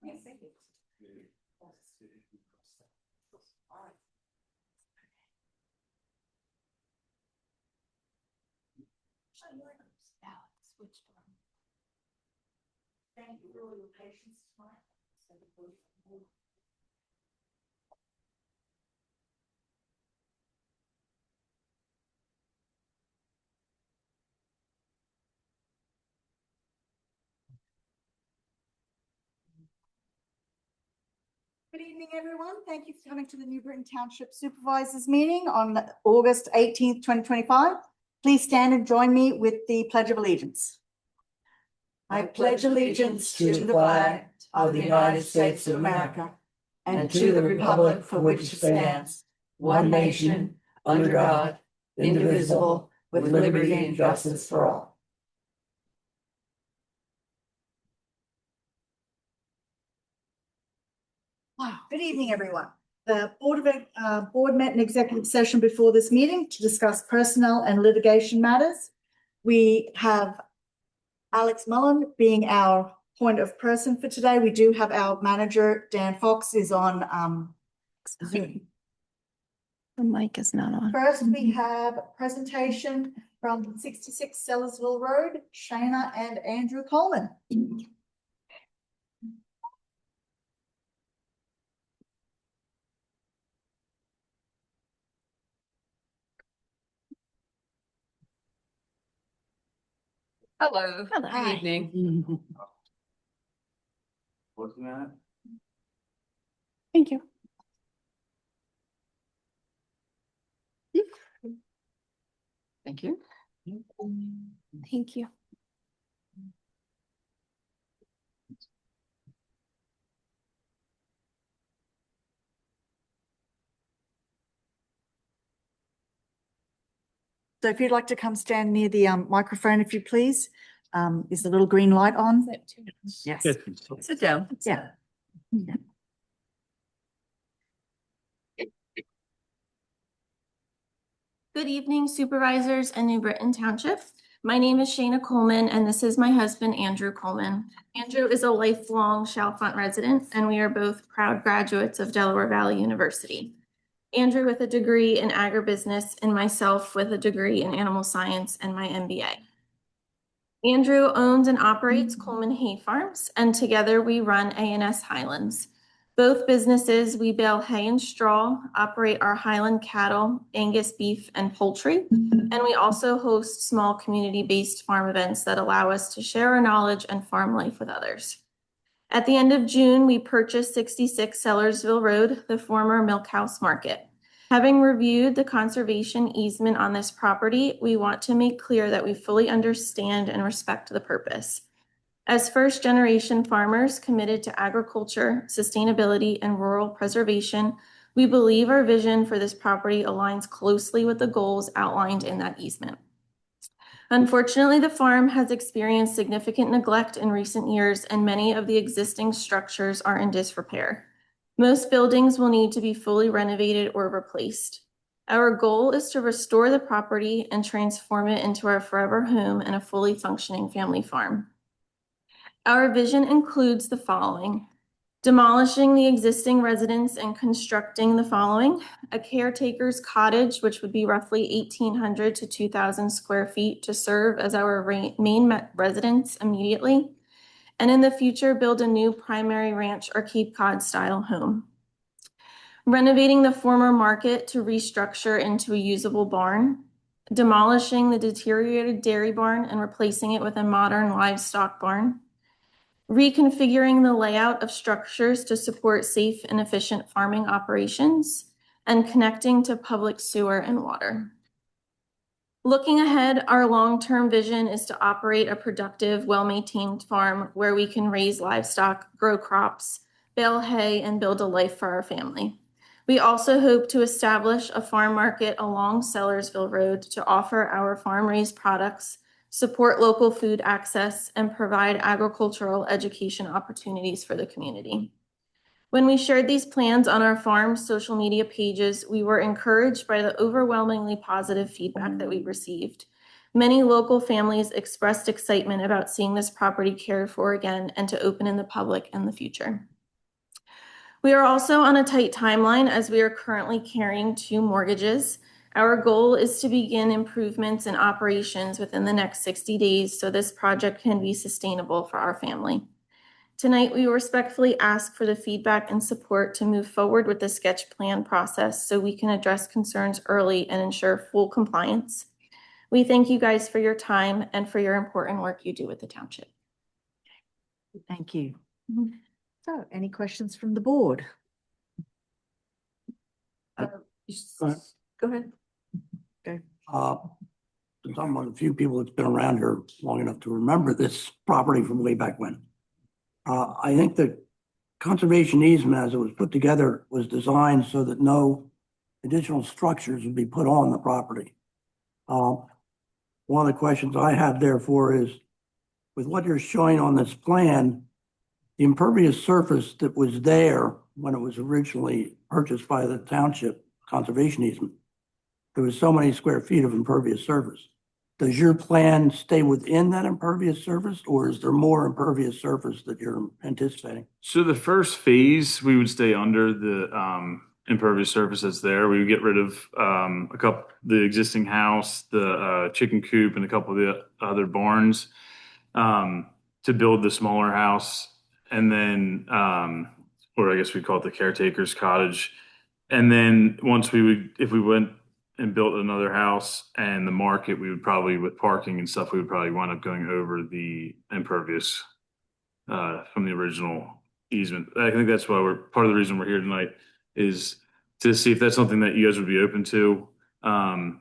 Yes, thank you. Thank you for your patience tonight. Good evening, everyone. Thank you for coming to the New Britain Township Supervisors meeting on August 18th, 2025. Please stand and join me with the Pledge of Allegiance. I pledge allegiance to the flag of the United States of America and to the republic for which it stands, one nation, under God, indivisible, with liberty and justice for all. Wow. Good evening, everyone. The board met in executive session before this meeting to discuss personnel and litigation matters. We have Alex Mullen being our point of person for today. We do have our manager, Dan Fox, is on Zoom. The mic is not on. First, we have a presentation from 66 Sellersville Road, Shana and Andrew Coleman. Hello. Hello. Good evening. Looking at it. Thank you. Thank you. Thank you. So if you'd like to come stand near the microphone, if you please, is the little green light on? Yes. Sit down. Yeah. Good evening, supervisors and New Britain Township. My name is Shana Coleman, and this is my husband, Andrew Coleman. Andrew is a lifelong Chalfont resident, and we are both proud graduates of Delaware Valley University. Andrew with a degree in agribusiness and myself with a degree in animal science and my MBA. Andrew owns and operates Coleman Hay Farms, and together we run A&S Highlands. Both businesses, we bale hay and straw, operate our Highland cattle, Angus beef, and poultry, and we also host small community-based farm events that allow us to share our knowledge and farm life with others. At the end of June, we purchased 66 Sellersville Road, the former Milk House Market. Having reviewed the conservation easement on this property, we want to make clear that we fully understand and respect the purpose. As first-generation farmers committed to agriculture, sustainability, and rural preservation, we believe our vision for this property aligns closely with the goals outlined in that easement. Unfortunately, the farm has experienced significant neglect in recent years, and many of the existing structures are in disrepair. Most buildings will need to be fully renovated or replaced. Our goal is to restore the property and transform it into our forever home and a fully functioning family farm. Our vision includes the following: demolishing the existing residence and constructing the following: a caretaker's cottage, which would be roughly 1,800 to 2,000 square feet to serve as our main residence immediately. And in the future, build a new primary ranch or Cape Cod style home. Renovating the former market to restructure into a usable barn. Demolishing the deteriorated dairy barn and replacing it with a modern livestock barn. Reconfiguring the layout of structures to support safe and efficient farming operations, and connecting to public sewer and water. Looking ahead, our long-term vision is to operate a productive, well-maintained farm where we can raise livestock, grow crops, bale hay, and build a life for our family. We also hope to establish a farm market along Sellersville Road to offer our farm-raised products, support local food access, and provide agricultural education opportunities for the community. When we shared these plans on our farm's social media pages, we were encouraged by the overwhelmingly positive feedback that we received. Many local families expressed excitement about seeing this property cared for again and to open in the public in the future. We are also on a tight timeline as we are currently carrying 2 mortgages. Our goal is to begin improvements and operations within the next 60 days so this project can be sustainable for our family. Tonight, we respectfully ask for the feedback and support to move forward with the sketch plan process so we can address concerns early and ensure full compliance. We thank you guys for your time and for your important work you do with the township. Thank you. So any questions from the board? Go ahead. Go ahead. Since I'm one of the few people that's been around here long enough to remember this property from way back when. I think the conservation easement as it was put together was designed so that no additional structures would be put on the property. One of the questions I have therefore is, with what you're showing on this plan, the impervious surface that was there when it was originally purchased by the township conservation easement, there was so many square feet of impervious surface. Does your plan stay within that impervious surface, or is there more impervious surface that you're anticipating? So the first phase, we would stay under the impervious surface that's there. We would get rid of the existing house, the chicken coop, and a couple of the other barns to build the smaller house. And then, or I guess we call it the caretaker's cottage. And then once if we went and built another house and the market, we would probably, with parking and stuff, we would probably wind up going over the impervious from the original easement. I think that's why part of the reason we're here tonight is to see if that's something that you guys would be open to. And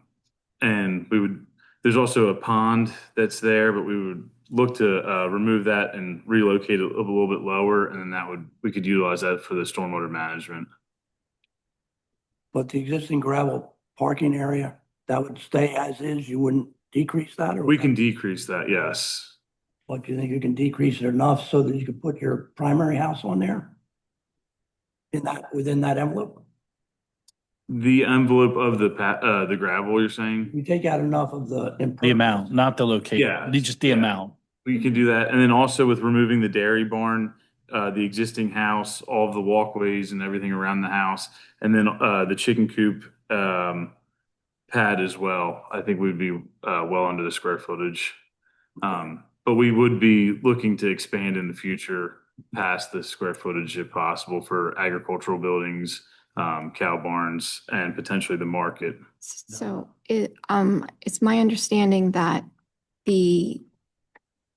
there's also a pond that's there, but we would look to remove that and relocate it a little bit lower. And then we could utilize that for the stormwater management. But the existing gravel parking area, that would stay as is? You wouldn't decrease that? Or We can decrease that, yes. But do you think you can decrease it enough so that you could put your primary house on there? Within that envelope? The envelope of the gravel, you're saying? You take out enough of the The amount, not the location. Yeah. Just the Yeah. amount. We can do that. And then also with removing the dairy barn, the existing house, all of the walkways and everything around the house, and then the chicken coop pad as well. I think we'd be well under the square footage. But we would be looking to expand in the future past the square footage if possible for agricultural buildings, cow barns, and potentially the market. So it's my understanding that the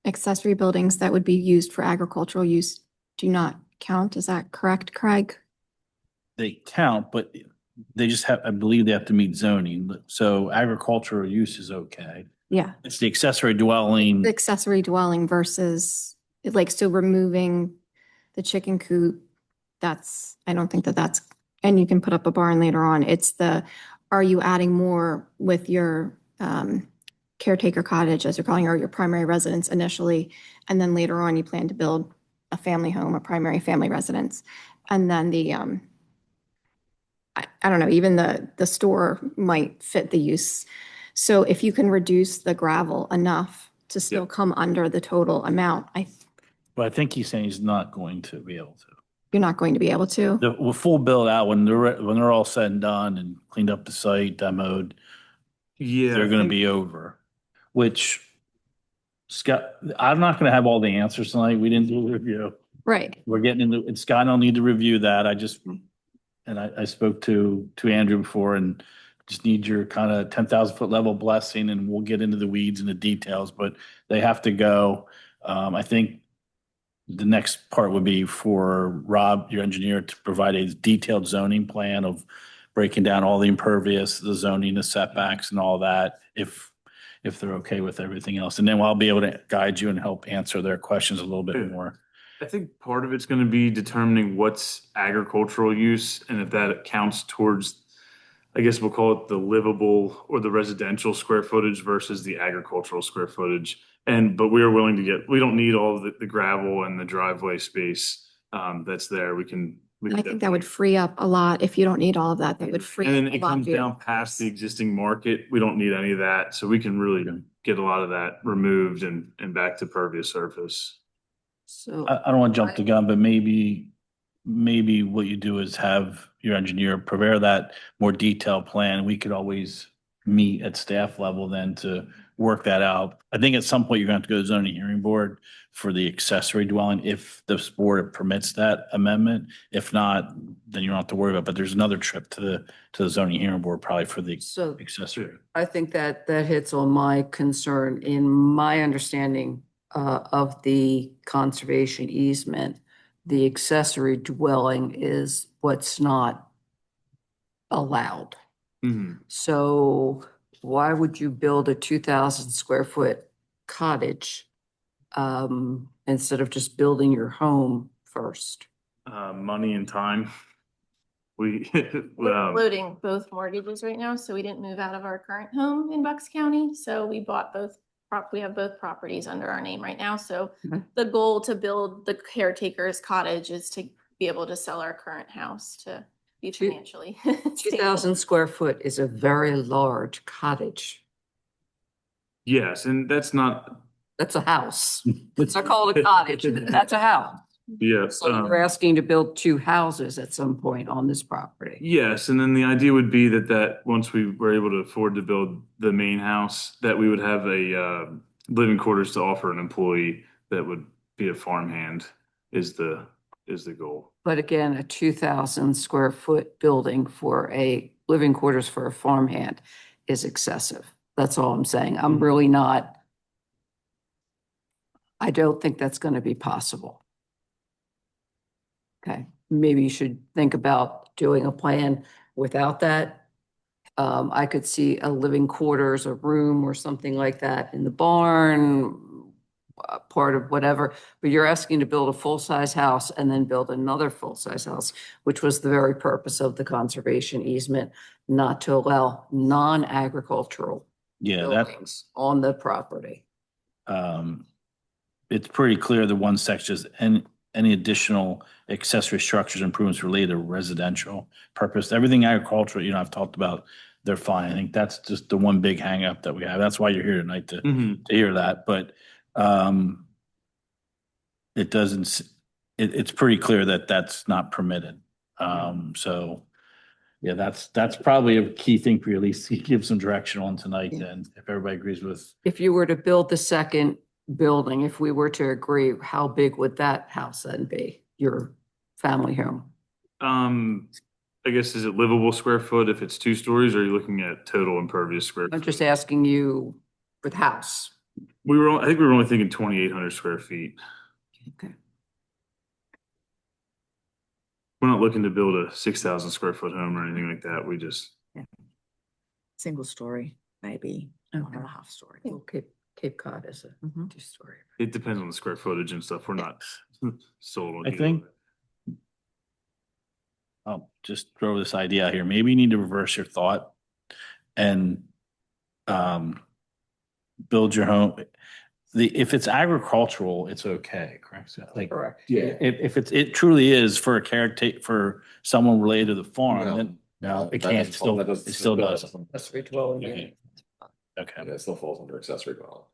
accessory buildings that would be used for agricultural use do not count. Is that correct, Craig? They count, but they just I believe they have to meet zoning. So agricultural use is okay. Yeah. It's the accessory dwelling. The accessory dwelling versus so removing the chicken coop, I don't think that's, and you can put up a barn later on. It's are you adding more with your caretaker cottage, as you're calling, or your primary residence initially, and then later on you plan to build a family home, a primary family residence, and then I don't know, even the store might fit the use. So if you can reduce the gravel enough to still come under the total amount, But I think he's saying he's not going to be able to. you're not going to be able to. The full build out when they're all said and done and cleaned up the site, demoed, Yeah. they're going to be over. Which Scott, I'm not going to have all the answers tonight. We didn't do a review. Right. We're getting into, and Scott and I'll need to review that. I spoke to Andrew before and just need your kind of 10,000-foot level blessing, and we'll get into the weeds and the details, but they have to go. I think the next part would be for Rob, your engineer, to provide a detailed zoning plan of breaking down all the impervious, the zoning, the setbacks and all that, if they're okay with everything else. And then I'll be able to guide you and help answer their questions a little bit more. I think part of it's going to be determining what's agricultural use and if that counts towards, I guess we'll call it the livable or the residential square footage versus the agricultural square footage. But we are willing to we don't need all of the gravel and the driveway space that's there. We can I think that would free up a lot. If you don't need all of that, that would free up And then a it lot comes of your- down past the existing market. We don't need any of that. So we can really get a lot of that removed and back to pervious surface. So I don't want to jump the gun, but maybe maybe what you do is have your engineer prepare that more detailed plan. We could always meet at staff level then to work that out. I think at some point you're going to have to go to zoning hearing board for the accessory dwelling if the board permits that amendment. If not, then you don't have to worry about it. But there's another trip to the zoning hearing board probably for the So accessory. I think that hits on my concern. In my understanding of the conservation easement, the accessory dwelling is what's not allowed. Mhm. So why would you build a 2,000 square foot cottage instead of just building your home first? Money and time. We, We're floating both mortgages right now, so we didn't move out of our current home in Bucks County. So we bought we have both properties under our name right now. So Okay. the goal to build the caretaker's cottage is to be able to sell our current house to be Two- financially. 2,000 square foot is a very large cottage. yes, and that's not, That's a house. It's not called a cottage. That's a house. yes. So you're asking to build two houses at some point on this property. Yes, and then the idea would be that once we were able to afford to build the main house, that we would have a living quarters to offer an employee that would be a farmhand is the goal. But again, a 2,000 square foot building for a living quarters for a farmhand is excessive. That's all I'm saying. I'm really not, I don't think that's going to be possible. Okay, maybe you should think about doing a plan without that. I could see a living quarters, a room or something like that in the barn, part of whatever, but you're asking to build a full-size house and then build another full-size house, which was the very purpose of the conservation easement, not to allow non-agricultural Yeah, that, buildings on the property. it's pretty clear the one section is any additional accessory structures improvements related to residential purpose. Everything agricultural, I've talked about, they're fine. I think that's just the one big hang up that we have. That's why you're here tonight to hear that. But it doesn't, it's pretty clear that that's not permitted. So yeah, that's probably a key thing for you, at least give some direction on tonight Yeah. then, if everybody agrees with. If you were to build the second building, if we were to agree, how big would that house then be, your family home? I guess, is it livable square foot if it's 2 stories, or are you looking at total impervious square? I'm foot? just asking you with house. I think we were only thinking 2,800 square feet. Okay. We're not looking to build a 6,000 square foot home or anything like that. We just, Single story, maybe, one and a half story. Well, Cape Cod is a Mhm. 2-story. it depends on the square footage and stuff. We're not sold on. I either think- of it. I'll just throw this idea out here. Maybe you need to reverse your thought and build your home. If it's agricultural, it's okay, correct? Like, Correct. if it truly is for a caretaker, for someone related to the farm, then no, it can't, still, it still does. Accessory dwelling Okay. unit. Okay, It still falls under accessory dwelling.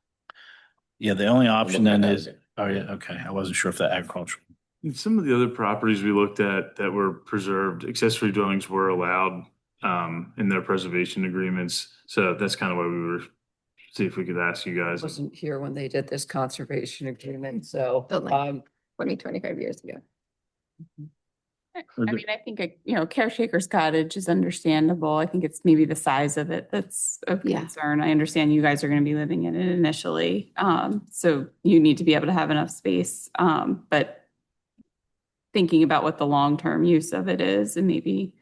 yeah, the only option looking then at is, it. oh yeah, okay, I wasn't sure if that agricultural. And some of the other properties we looked at that were preserved, accessory dwellings were allowed in their preservation agreements. So that's kind of why we were, see if we could ask you I guys. wasn't here when they did this conservation agreement, so, But like 25 years ago. I mean, I think, caretaker's cottage is understandable. I think it's maybe the size of it that's of Yeah. concern. I understand you guys are going to be living in it initially. So you need to be able to have enough space. But thinking about what the long-term use of it is and maybe,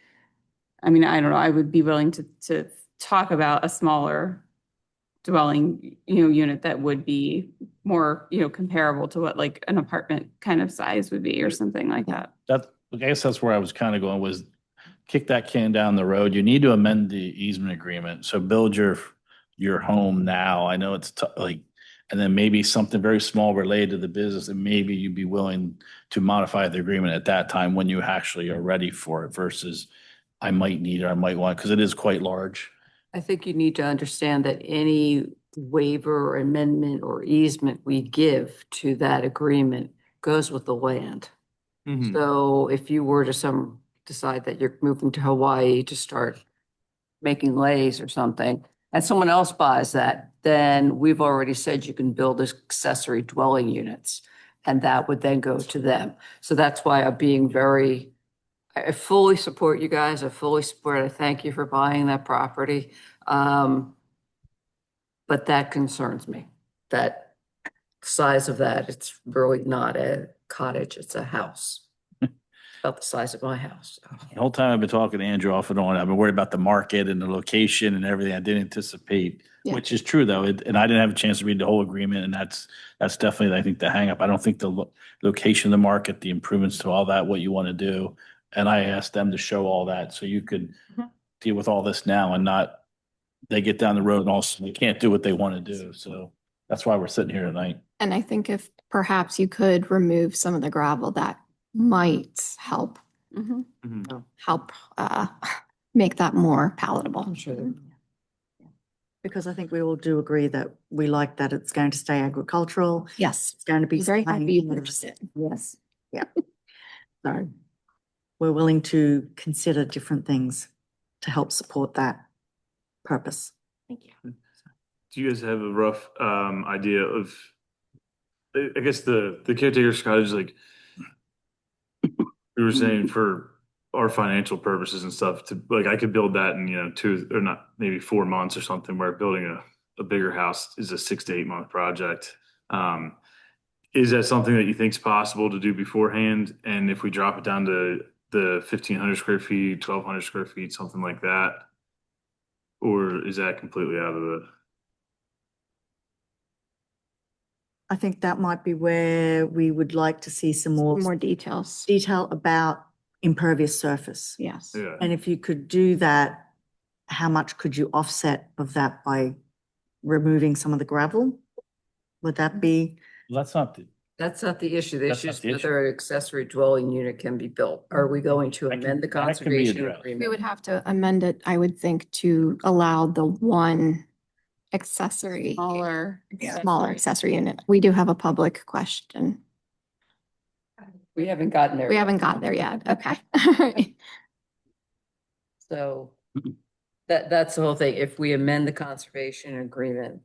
I mean, I don't know, I would be willing to talk about a smaller dwelling, unit that would be more, comparable to what like an apartment kind of size would be or something like that. I guess that's where I was kind of going, was kick that can down the road. You need to amend the easement agreement. So build your home now. I know it's and then maybe something very small related to the business, and maybe you'd be willing to modify the agreement at that time when you actually are ready for it versus I might need or I might want, because it is quite large. I think you need to understand that any waiver or amendment or easement we give to that agreement goes with the land. Mhm. So if you were to decide that you're moving to Hawaii to start making leis or something, and someone else buys that, then we've already said you can build accessory dwelling units, and that would then go to them. So that's why I'm being I fully support you guys. I fully support, I thank you for buying that property. But that concerns me, that size of that, it's really not a cottage, it's a house. About the size of my house. The whole time I've been talking to Andrew off and on, I've been worried about the market and the location and everything. I didn't anticipate, Yeah. which is true though. And I didn't have a chance to read the whole agreement, and that's definitely, I think, the hang up. I don't think the location of the market, the improvements to all that, what you want to do. And I asked them to show all that so you could deal with all this now and not, they get down the road and also they can't do what they want to do. So that's why we're sitting here tonight. And I think if perhaps you could remove some of the gravel, that might help, Mhm. Mhm. make that more palatable. I'm sure they're- Because I think we all do agree that we like that it's going to stay agricultural. Yes, It's going to be. be very happy you sustained. purchased it. Yes, yeah. So we're willing to consider different things to help support that purpose. Thank you. Do you guys have a rough idea of, I guess the caretaker's cottage, like we were saying, for our financial purposes and stuff, to like, I could build that in, 2 or not, maybe 4 months or something, where building a bigger house is a 6 to 8 month project. Is that something that you think is possible to do beforehand? And if we drop it down to the 1,500 square feet, 1,200 square feet, something like that? Or is that completely out of the? I think that might be where we would like to see some more More details. detail about impervious surface. Yes. Yeah. And if you could do that, how much could you offset of that by removing some of the gravel? Would that be? Well, that's not the, That's not the issue. The That's issue not is the issue. whether an accessory dwelling unit can be built. Are we going to That can- amend the that can be conservation addressed. agreement? We would have to amend it, I would think, to allow the one accessory. Smaller. Smaller accessory unit. We do have a public question. We haven't gotten there. We yet. haven't got there yet. Okay. All right. So that's the whole thing. If we amend the conservation agreement,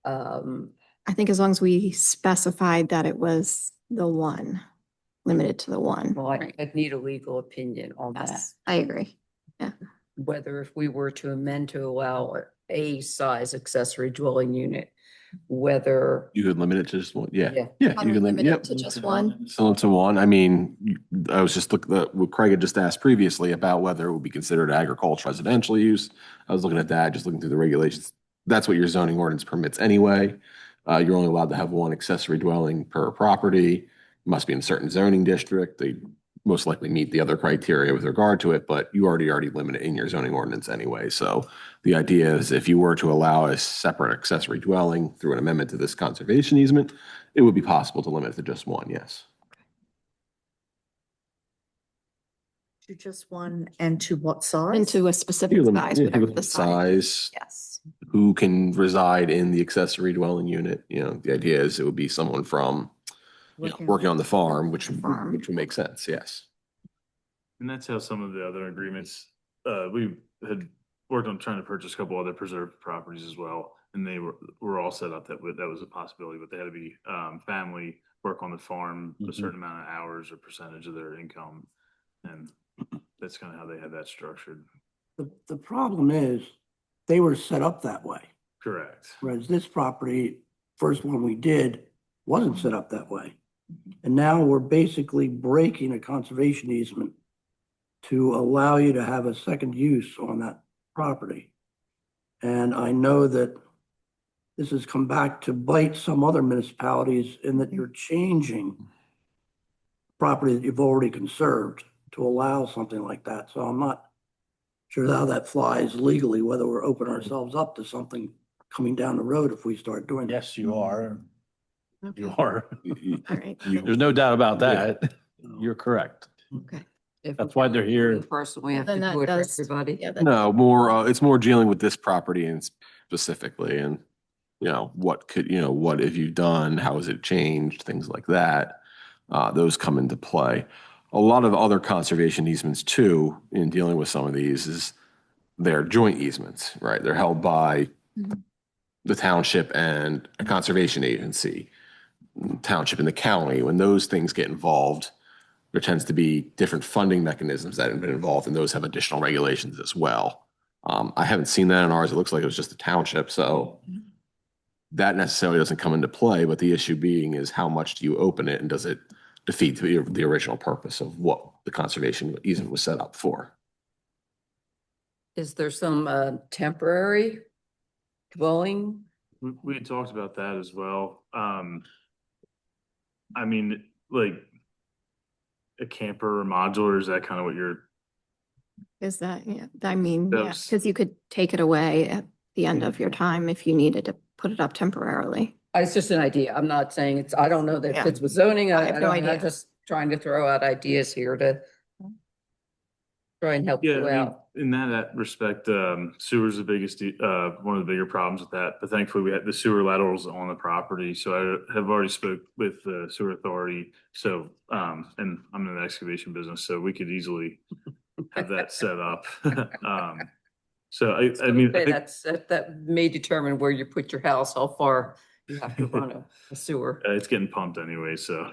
I think as long as we specified that it was the one, limited to the one. well, I'd need a legal opinion on that. Yes, I agree. Whether if we were to amend to allow a size accessory dwelling unit, whether, You could limit it to just one, yeah. yeah, Yeah, you could limit, Unlimited yep. to just one. So to one, I mean, I was just looking at what Craig had just asked previously about whether it would be considered agricultural residential use. I was looking at that, just looking through the regulations. That's what your zoning ordinance permits anyway. You're only allowed to have one accessory dwelling per property. Must be in a certain zoning district. They most likely meet the other criteria with regard to it, but you already limit it in your zoning ordinance anyway. So the idea is if you were to allow a separate accessory dwelling through an amendment to this conservation easement, it would be possible to limit it to just one, yes. To just one and to what size? Into a specific You limit- size, yeah, whatever you the limit size. Yes. Who can reside in the accessory dwelling unit? The idea is it would be someone from, working on the farm, which would make sense, yes. And that's how some of the other agreements, we had worked on trying to purchase a couple other preserved properties as well. And they were all set up that was a possibility, but they had to be family, work on the farm, a certain amount of hours or percentage of their income. And that's kind of how they had that structured. The problem is, they were set up that way, Correct. whereas this property, first one we did, wasn't set up that way. And now we're basically breaking a conservation easement to allow you to have a second use on that property. And I know that this has come back to bite some other municipalities in that you're changing property that you've already conserved to allow something like that. So I'm not sure how that flies legally, whether we're opening ourselves up to something coming down the road if we start doing that. yes, you are. You are. All right. There's no doubt about that. You're correct. Okay. if That's why they're here. person, we have Then to that do it for does- everybody. Yeah, that- No, more, it's more dealing with this property and specifically and, what if you've done, how has it changed, things like that. those come into play. A lot of other conservation easements too, in dealing with some of these, is they're joint easements, right? They're held by the township and a conservation agency, township and the county. When those things get involved, there tends to be different funding mechanisms that have been involved, and those have additional regulations as well. I haven't seen that in ours. It looks like it was just a township, so that necessarily doesn't come into play, but the issue being is how much do you open it, and does it defeat the original purpose of what the conservation easement was set up for? Is there some temporary dwelling? We had talked about that as well. I mean, like a camper or modular, is that kind of what you're? Is that, yeah, I mean, That yeah, was- because you could take it away at the end of your time if you needed to put it up temporarily. It's just an idea. I'm not saying it's, I don't know that it Yeah. fits with zoning. I I have no don't, I'm idea. just trying to throw out ideas here to try and help Yeah, you I mean, out. in that respect, sewer's the biggest, one of the bigger problems with that. But thankfully, we had the sewer laterals on the property, so I have already spoke with the sewer authority. So, and I'm in the excavation business, so we could easily have that set up. So I mean, I think, That may determine where you put your house, how far you have to run a sewer. it's getting pumped anyway, so.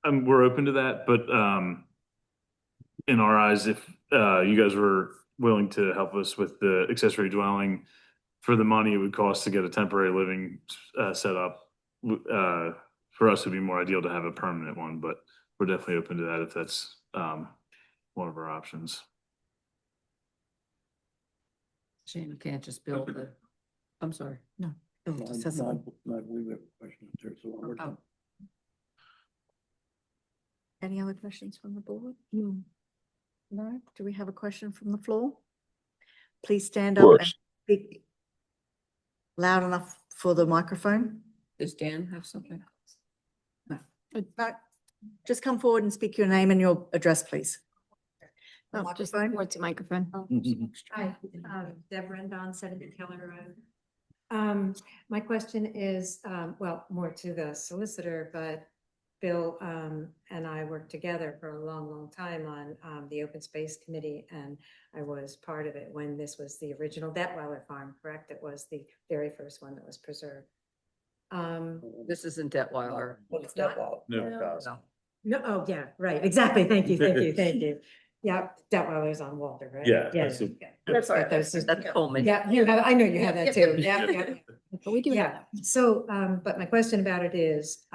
We're open to that, but, in our eyes, if, you guys were willing to help us with the accessory dwelling for the money it would cost to get a temporary living, set up, for us, it'd be more ideal to have a permanent one, but we're definitely open to that if that's, one of our options. Shane, you can't just build the, I'm sorry. No. Bill just has No, some- I believe we have a question there, so we're done. Any other questions from the board? No? Do we have a question from the floor? Please stand up and speak loud enough for the microphone. Does Dan have something? No, just come forward and speak your name and your address, please. Oh, just Microphone. towards the microphone. Hi, Deborah and Don, 70 Keller Road. My question is, well, more to the solicitor, but Bill and I worked together for a long, long time on the Open Space Committee, and I was part of it when this was the original Detweiler Farm, correct? It was the very first one that was preserved. This isn't Detweiler. It's not- No. No, oh, yeah, right, exactly. Thank you, thank you, thank you. Yeah, Detweiler's on Walter, right? Yeah, Yeah. that's a- yeah. That's all right. Those are- That's Coleman. Yeah, you have, I know you have that too. Yeah, yeah. But we do have Yeah, that. so, but my question about it is,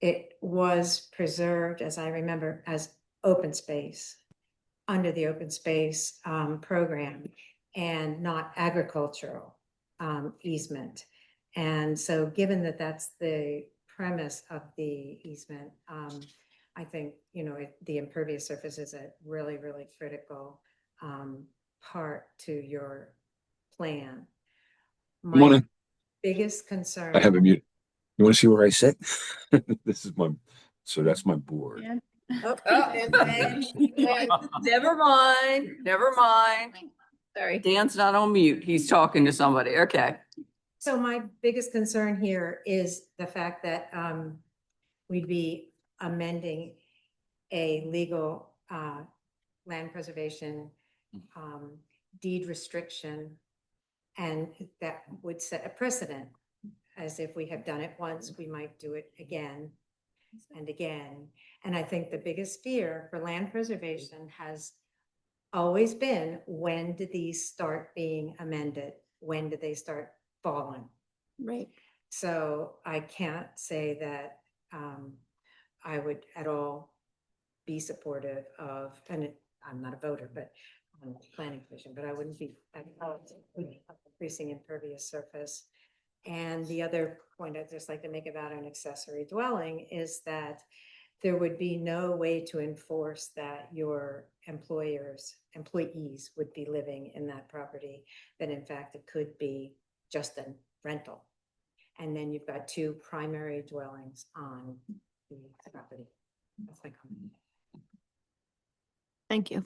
it was preserved, as I remember, as open space under the open space program and not agricultural easement. And so given that that's the premise of the easement, I think, you know, the impervious surface is a really, really critical part to your plan. My Morning. biggest concern. I have a mute. You want to see where I sit? This is my, so that's my board. Oh, never mind, never mind. Sorry. Dan's not on mute. He's talking to somebody. Okay. So my biggest concern here is the fact that we'd be amending a legal land preservation deed restriction, and that would set a precedent. As if we have done it once, we might do it again and again. And I think the biggest fear for land preservation has always been, when did these start being amended? When did they start falling? Right. So I can't say that I would at all be supportive of, and I'm not a voter, but on the planning commission, but I wouldn't be increasing impervious surface. And the other point I'd just like to make about an accessory dwelling is that there would be no way to enforce that your employees would be living in that property, that in fact it could be just a rental. And then you've got two primary dwellings on the property. That's my comment. Thank you.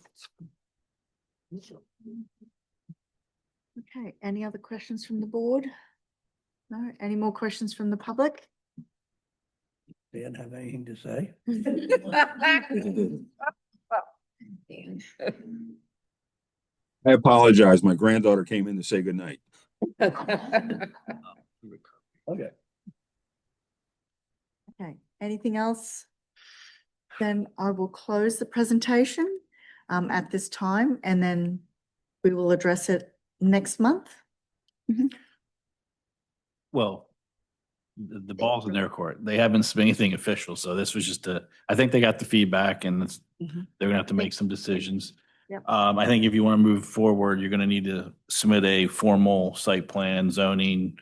Okay, any other questions from the board? No, any more questions from the public? Dan have anything to say? I apologize. My granddaughter came in to say goodnight. Okay. Okay, anything else? Then I will close the presentation at this time, and then we will address it next month. Well, the ball's in their court. They haven't submitted anything official, so this was just I think they got the feedback and Mhm. they're gonna have to make some decisions. Yep. I think if you want to move forward, you're gonna need to submit a formal site plan, zoning,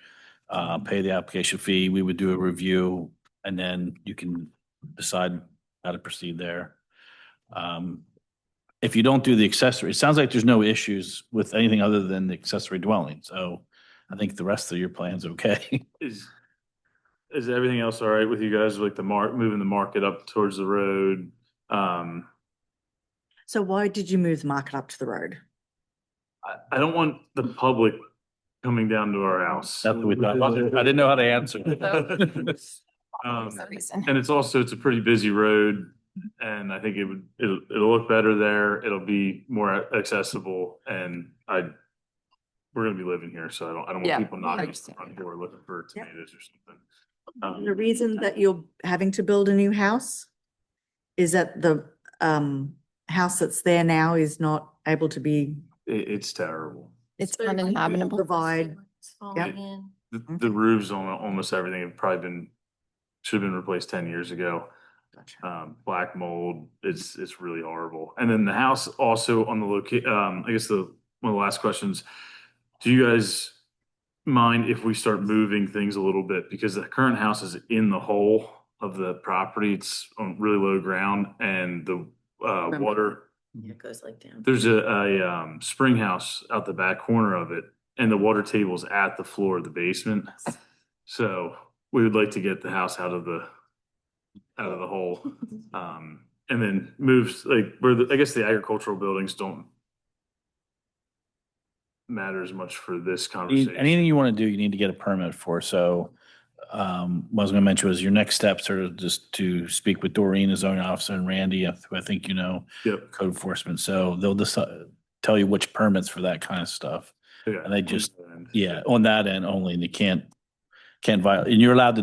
pay the application fee. We would do a review, and then you can decide how to proceed there. If you don't do the accessory, it sounds like there's no issues with anything other than the accessory dwelling, so I think the rest of your plan's okay. Is everything else all right with you guys, like moving the market up towards the road? So why did you move the market up to the road? I don't want the public coming down to our house. That's what we thought. I didn't know how to answer. And it's a pretty busy road, and I think it'll look better there. It'll be more accessible, and we're gonna be living here, so I don't Yeah, want people I knocking on the understand. front door looking for Yep. tomatoes or something. The reason that you're having to build a new house is that the house that's there now is not able to be, It's terrible. It's uninhabitable. provide. It's falling Yep. in. The roofs on almost everything have probably should have been replaced 10 years ago. Black mold, it's really horrible. And then the house also on the I guess one of the last questions, do you guys mind if we start moving things a little bit? Because the current house is in the hole of the property. It's on really low ground, and the water, It goes like down. there's a spring house out the back corner of it, and the water table's at the floor of the basement. So we would like to get the house out of the hole. And then moves like I guess the agricultural buildings don't matter as much for this conversation. Anything you want to do, you need to get a permit for. So what I was going to mention was your next steps are just to speak with Doreen, the zoning officer, and Randy, who I think you know, Yep. code enforcement. So they'll decide, tell you which permits for that kind of stuff. Yeah. And they just, yeah, on that end only, and they can't violate, and they're allowed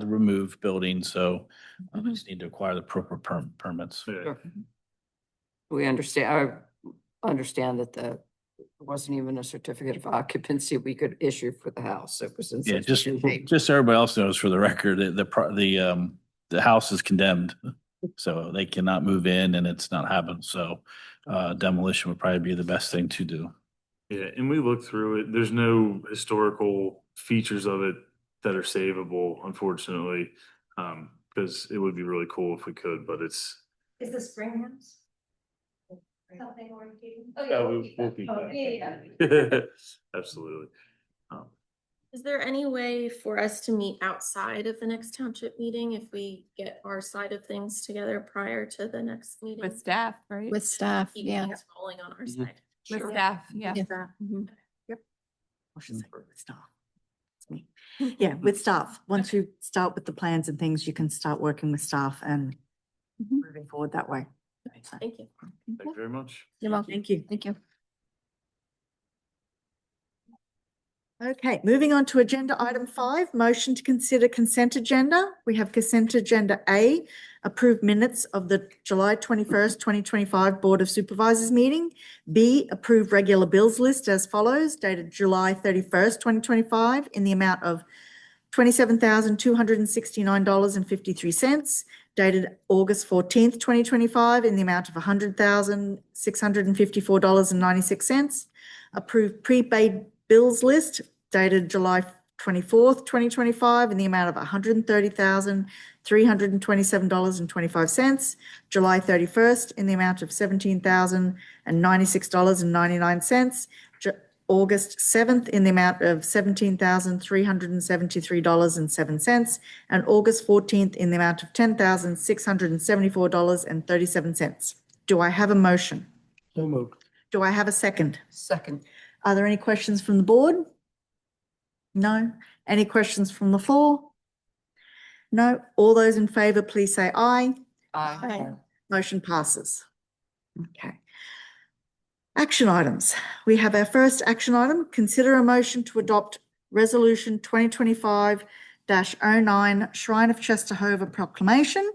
to remove buildings. So they just need to acquire the proper permits. Yeah. We understand, I understand that there wasn't even a certificate of occupancy we could issue for the house. It was in. Yeah, such good shape. just so everybody else knows for the record, the house is condemned. So they cannot move in and it's not happening. So demolition would probably be the best thing to do. Yeah, and we looked through it. There's no historical features of it that are savable, unfortunately. Because it would be really cool if we could, but it's. Is the spring house? Something already taken? We'll keep Oh, that. yeah. Absolutely. Is there any way for us to meet outside of the next township meeting if we get our side of things together prior to the next meeting? With staff, right? With staff, Keeping yeah. things rolling on our side. With staff, yeah. Mhm. I should say with staff. It's me. Yeah, with staff. Once you start with the plans and things, you can start working with staff and moving forward that way. So, Thank you. Thank you very much. You're welcome. Thank you. Thank you. Okay, moving on to agenda item 5, motion to consider consent agenda. We have consent agenda A, approved minutes of the July 21st, 2025 Board of Supervisors meeting. B, approved regular bills list as follows, dated July 31st, 2025, in the amount of $27,269.53, dated August 14th, 2025, in the amount of $100,654.96. Approved prepaid bills list dated July 24th, 2025, in the amount of $130,327.25. July 31st, in the amount of $17,096.99. August 7th, in the amount of $17,373.07. And August 14th, in the amount of $10,674.37. Do I have a motion? So moved. Do I have a second? Second. Are there any questions from the board? No? Any questions from the floor? No. All those in favor, please say aye. Aye. Motion passes. Okay. Action items. We have our first action item. Consider a motion to adopt Resolution 2025-09 Shrine of Czestochowa Proclamation.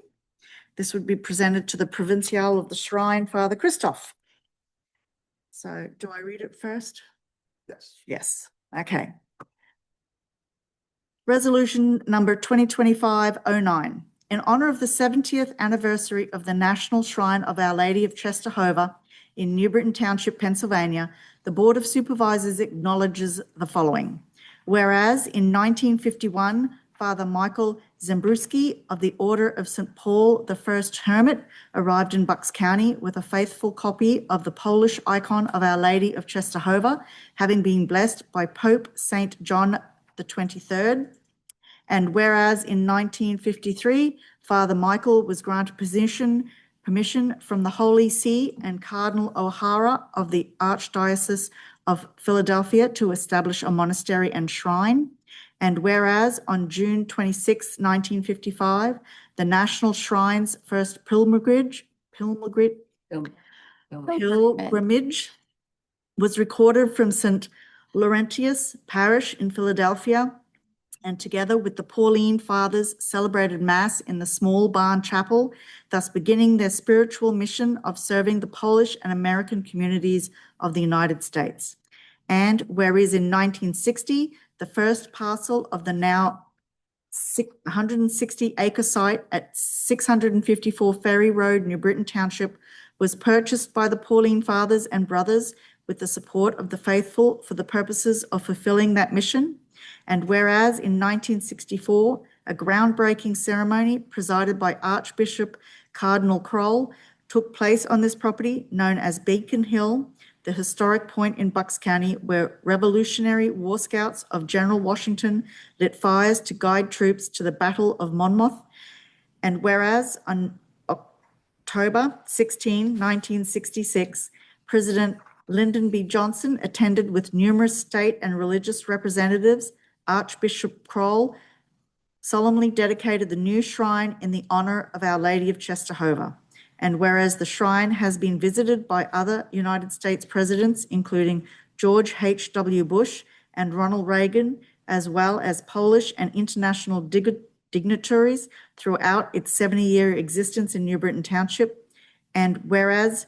This would be presented to the Provincial of the Shrine, Father Christoph. So do I read it first? Yes. Yes. Okay. Resolution number 2025-09. In honor of the 70th anniversary of the National Shrine of Our Lady of Czestochowa in New Britain Township, Pennsylvania, the Board of Supervisors acknowledges the following. Whereas in 1951, Father Michael Zembruski of the Order of St. Paul the First Hermit arrived in Bucks County with a faithful copy of the Polish icon of Our Lady of Czestochowa, having been blessed by Pope St. John the 23rd. And whereas in 1953, Father Michael was granted permission from the Holy See and Cardinal O'Hara of the Archdiocese of Philadelphia to establish a monastery and shrine. And whereas on June 26, 1955, the National Shrine's first pilgrimage was recorded from St. Laurentius Parish in Philadelphia, and together with the Pauline Fathers celebrated Mass in the small barn chapel, thus beginning their spiritual mission of serving the Polish and American communities of the United States. And whereas in 1960, the first parcel of the now 160-acre site at 654 Ferry Road, New Britain Township, was purchased by the Pauline Fathers and Brothers with the support of the faithful for the purposes of fulfilling that mission. And whereas in 1964, a groundbreaking ceremony presided by Archbishop Cardinal Kroll took place on this property known as Beacon Hill, the historic point in Bucks County where Revolutionary War Scouts of General Washington lit fires to guide troops to the Battle of Monmouth. And whereas on October 16, 1966, President Lyndon B. Johnson attended with numerous state and religious representatives, Archbishop Kroll solemnly dedicated the new shrine in the honor of Our Lady of Czestochowa. And whereas the shrine has been visited by other United States presidents, including George H.W. Bush and Ronald Reagan, as well as Polish and international dignitaries throughout its 70-year existence in New Britain Township. And whereas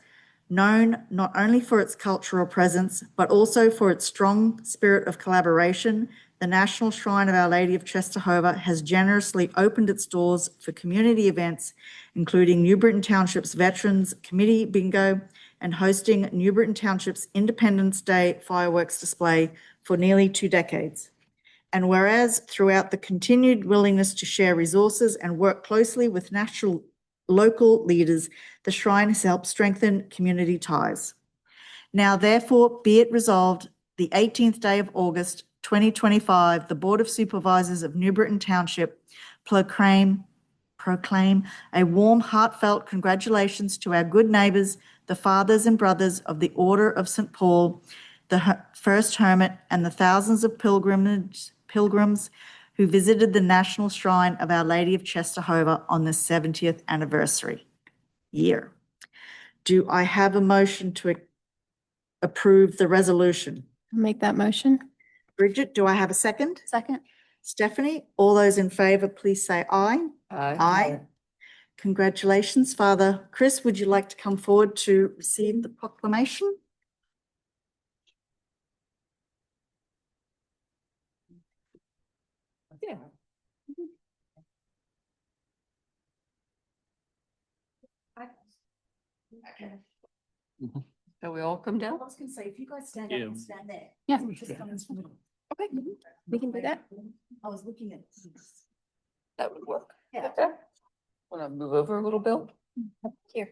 known not only for its cultural presence, but also for its strong spirit of collaboration, the National Shrine of Our Lady of Czestochowa has generously opened its doors for community events, including New Britain Township's Veterans Committee Bingo and hosting New Britain Township's Independence Day fireworks display for nearly 2 decades. And whereas throughout the continued willingness to share resources and work closely with local leaders, the shrine has helped strengthen community ties. Now, therefore, be it resolved, the 18th day of August, 2025, the Board of Supervisors of New Britain Township proclaim a warm, heartfelt congratulations to our good neighbours, the fathers and brothers of the Order of St. Paul, the First Hermit, and the thousands of pilgrims who visited the National Shrine of Our Lady of Czestochowa on the 70th anniversary year. Do I have a motion to approve the resolution? I'll make that motion. Bridget, do I have a second? Second. Stephanie, all those in favor, please say aye. Aye. Congratulations, Father. Chris, would you like to come forward to receive the proclamation? Yeah. So we all come I down? was going to say, if you guys stand Yeah. up and stand there. Yeah. Just come and stand. Okay, we can do that. I was looking at this. That would work. Yeah. Okay. Want to move over a little, Bill? Here.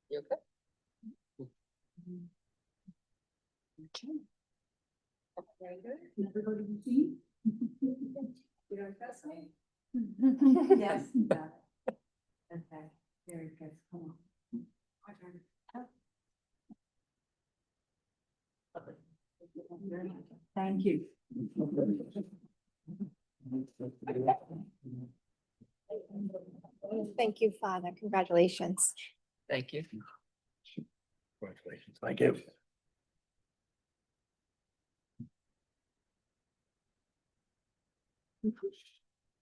You okay? Very good. Everybody can see? You don't trust me? Yes. Okay, very good. Come on. My turn. Thank you. Thank you, Father. Congratulations. Thank you. Congratulations. Thank you.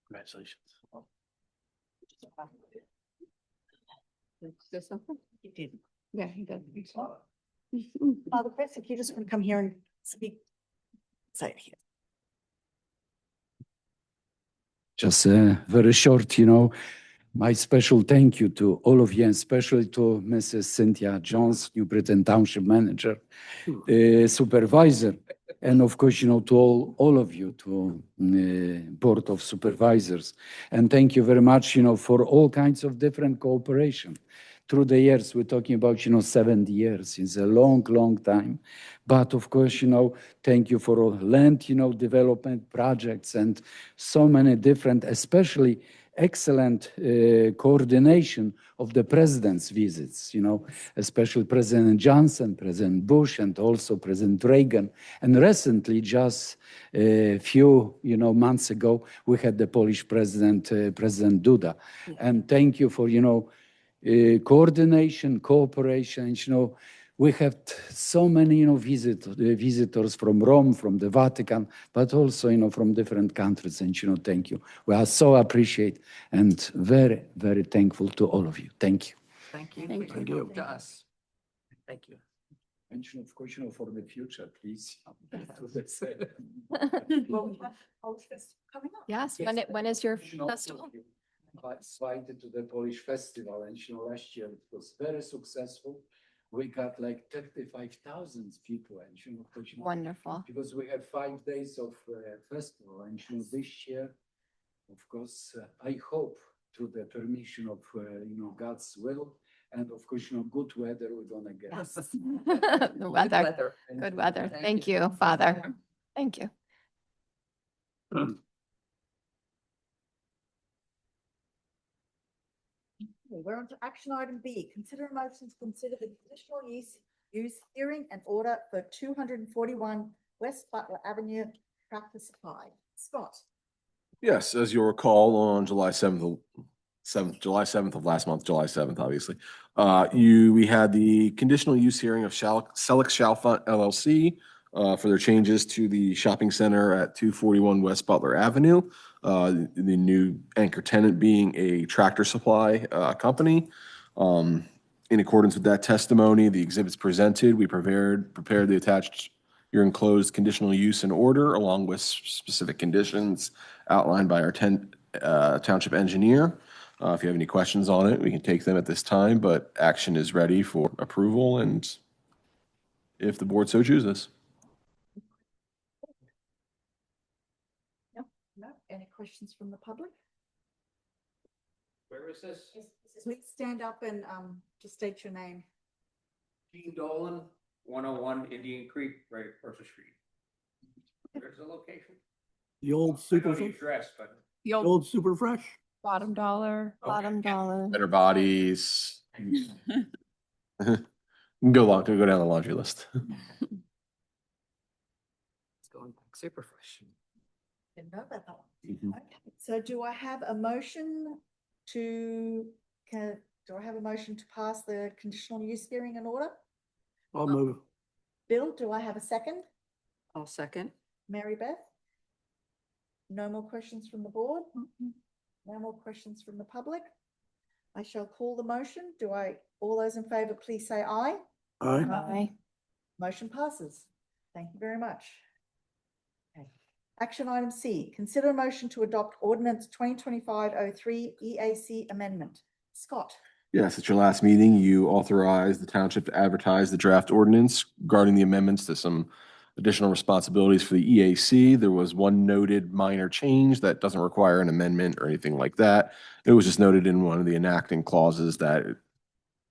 Congratulations. You did. Yeah, he does. Father Chris, if you just want to come here and speak. Say it here. Just very short, my special thank you to all of you, and especially to Mrs. Cynthia Jones, New Britain Township Manager, Supervisor, and of course, to all of you, to Board of Supervisors. And thank you very much, for all kinds of different cooperation. Through the years, we're talking about, 70 years. It's a long, long time. But of course, thank you for all land, development projects and so many different, especially excellent coordination of the president's visits, especially President Johnson, President Bush, and also President Reagan. And recently, just a few, months ago, we had the Polish president, President Duda. And thank you for, coordination, cooperation. We have so many, visitors from Rome, from the Vatican, but also, from different countries. And, thank you. We are so appreciate and very, very thankful to all of you. Thank you. Thank you. Thank Thank you. To us. Thank you. Mention, of course, for the future, please. Well, we have Polish Festival coming up. Yes, when is your festival? Invited to the Polish festival, and last year it was very successful. We got like 35,000 people, and of course, Wonderful. because we have 5 days of festival, and this year, of course, I hope through the permission of God's will, and of course, good weather we're gonna get. Yes. The weather, good weather. Thank you, Father. Thank you. Okay, we're on to action item B. Consider a motion to consider the conditional use hearing and order for 241 West Butler Avenue, Tractor Supply. Scott. Yes, as you'll recall, on July 7th of last month, July 7th, obviously, we had the conditional use hearing of Selleck Chalfont LLC for their changes to the shopping center at 241 West Butler Avenue. The new anchor tenant being a Tractor Supply company. In accordance with that testimony, the exhibits presented, we prepared the attached your enclosed conditional use and order along with specific conditions outlined by our township engineer. If you have any questions on it, we can take them at this time, but action is ready for approval and if the board so chooses. No, any questions from the public? Where is this? Please stand up and just state your name. Gene Dolan, 101 Indian Creek, right across the street. Where's the location? The old I know super, the address, but the old super fresh. Bottom dollar. Bottom dollar. Better bodies. Go down the laundry list. It's going back super fresh. Didn't know about that one. Mhm. Okay, so do I have a motion to pass the conditional use hearing and order? I'll move. Bill, do I have a second? I'll second. Mary Beth? No more questions from the board? No more questions from the public? I shall call the motion. All those in favor, please say aye. Aye. Aye. Motion passes. Thank you very much. Okay. Action item C, consider a motion to adopt ordinance 2025-03 EAC amendment. Scott. Yes, at your last meeting, you authorized the township to advertise the draft ordinance regarding the amendments to some additional responsibilities for the EAC. There was one noted minor change that doesn't require an amendment or anything like that. It was just noted in one of the enacting clauses that it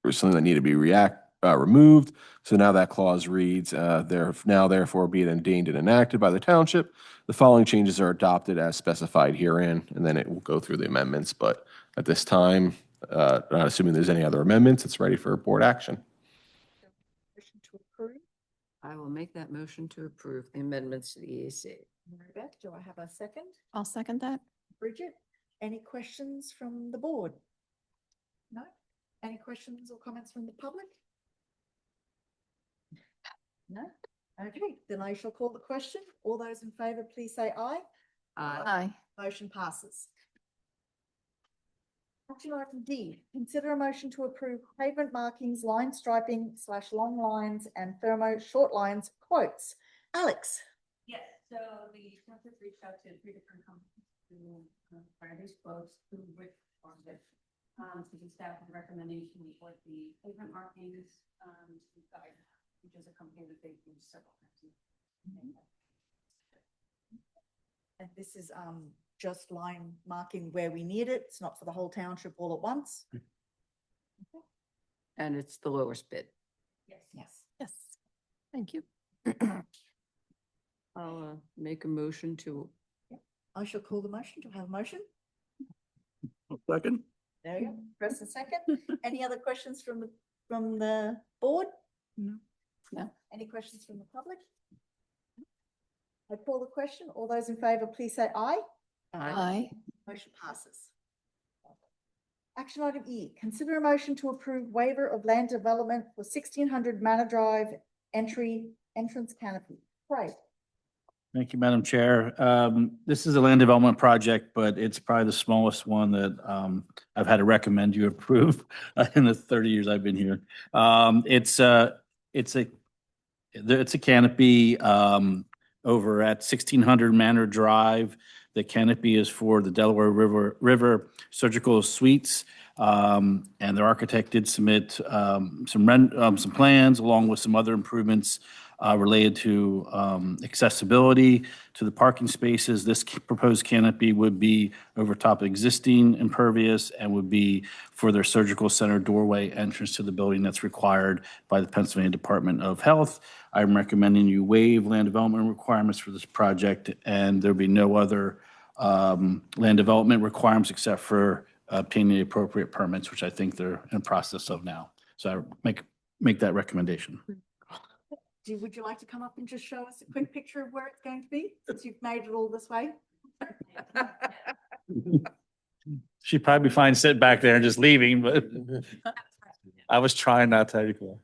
was something that needed to be removed. So now that clause reads, therefore be it ordained and enacted by the township. The following changes are adopted as specified herein, and then it will go through the amendments. But at this time, not assuming there's any other amendments, it's ready for board action. Motion to approve. I will make that motion to approve the amendments to the EAC. Mary Beth, do I have a second? I'll second that. Bridget, any questions from the board? No? Any questions or comments from the public? No? Okay, then I shall call the question. All those in favour, please say aye. Aye. Motion passes. Action item D, consider a motion to approve pavement markings, line striping / long lines and thermo short lines quotes. Alex? Yes, so the township reached out to 3 different companies to find these quotes, who which ones it. So the staff had recommendation for the pavement markings, to Guide, which is a company that they've used several times. And this is just line marking where we need it. It's not for the whole township all at once. And it's the lowest bid. Yes. Yes. Yes. Thank you. I'll make a motion to, I shall call the motion. Do I have a motion? Second? There you go. Press the second. Any other questions from the board? No. No. Any questions from the public? I call the question. All those in favour, please say aye. Aye. Motion passes. Action item E, consider a motion to approve waiver of land development for 1600 Manor Drive entrance canopy. Right. Thank you, Madam Chair. This is a land development project, but it's probably the smallest one that I've had to recommend you approve in the 30 years I've been here. It's a canopy over at 1600 Manor Drive. The canopy is for the Delaware River Surgical Suites. And their architect did submit some plans along with some other improvements related to accessibility to the parking spaces. This proposed canopy would be over top of existing impervious and would be for their surgical center doorway entrance to the building that's required by the Pennsylvania Department of Health. I'm recommending you waive land development requirements for this project, and there'll be no other land development requirements except for obtaining the appropriate permits, which I think they're in process of now. So I make that recommendation. Would you like to come up and just show us a quick picture of where it's going to be, since you've made it all this way? She'd probably be fine sitting back there and just leaving, but I was trying not to have you go.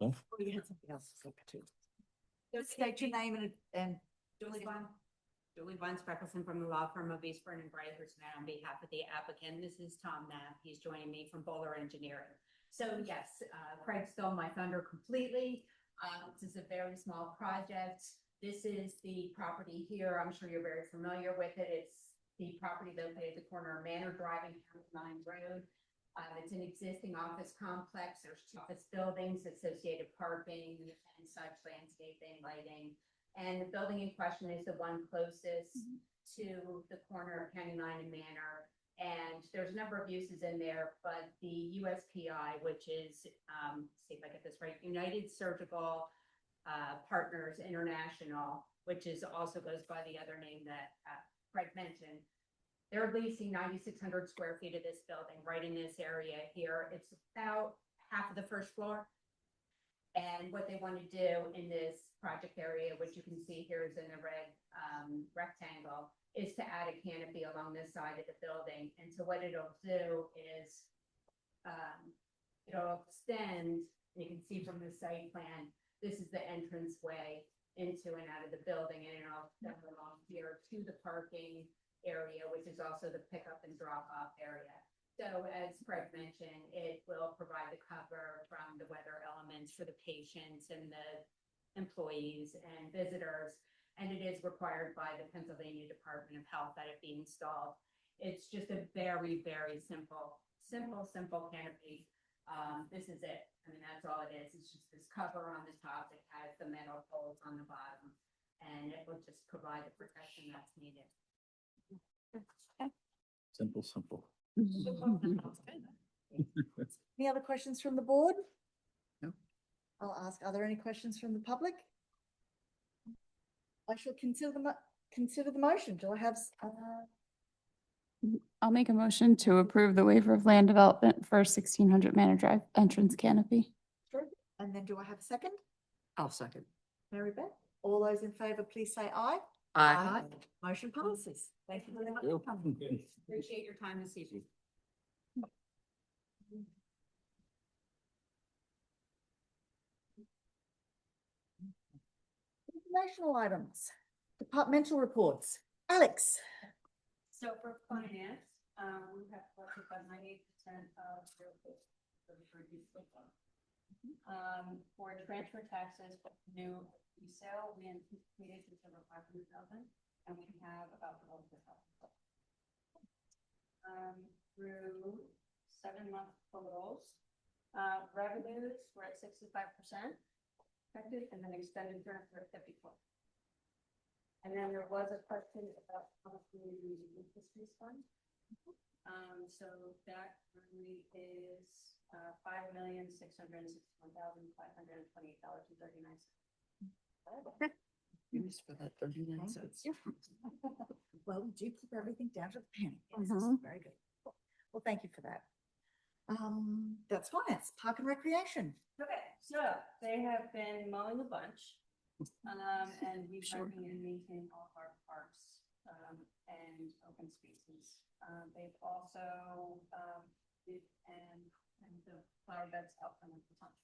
Oh, you had something else to look to. Just state your name and Julie Von Spreckelson from the law firm of Eastburn and Brighters, on behalf of the applicant. This is Tom Knapp. He's joining me from Bowler Engineering. So yes, Craig stole my thunder completely. This is a very small project. This is the property here. I'm sure you're very familiar with it. It's the property located at the corner of Manor Drive and County Line Road. It's an existing office complex. There's 2 office buildings, associated parking and such, landscaping, lighting. And the building in question is the one closest to the corner of County Line and Manor. And there's a number of uses in there, but the USPI, which is, see if I get this right, United Surgical Partners International, which is also goes by the other name that Craig mentioned. They're leasing 9,600 square feet of this building right in this area here. It's about half of the first floor. And what they want to do in this project area, which you can see here is in the red rectangle, is to add a canopy along this side of the building. And so what it'll do is it'll extend, you can see from the site plan, this is the entrance way into and out of the building, and it'll extend along here to the parking area, which is also the pickup and drop off area. So as Craig mentioned, it will provide the cover from the weather elements for the patients and the employees and visitors. And it is required by the Pennsylvania Department of Health that it be installed. It's just a very, very simple canopy. This is it. I mean, that's all it is. It's just this cover on the top that has the metal poles on the bottom, and it will just provide the protection that's needed. Simple. any other questions from the board? No. I'll ask, are there any questions from the public? I shall consider the motion. Do I have, I'll make a motion to approve the waiver of land development for 1600 Manor Drive entrance canopy. and then do I have a second? I'll second. Mary Beth, all those in favour, please say aye. Aye. Motion passes. Thank you very much. Yep. for coming. Appreciate your time this evening. Informational items, departmental reports. Alex. So for finance, we have collected about 98% of the reduced income. For transfer taxes, new resale, we anticipated just over 500,000, and we have about 12,000. Through 7-month totals, revenues were at 65%, expected, and then extended transfer at 54%. And then there was a question about how much we were using the fisheries fund. So that currently is $5,661,528.39. Use for that 39 cents. Well, we do keep everything down to the penny. Yes, Mhm. very good. Well, thank you for that. That's finance, park and recreation. Okay, so they have been mowing a bunch. And we've Sure. working and maintaining all of our parks, and open spaces. They've also, and the flower beds out from the township.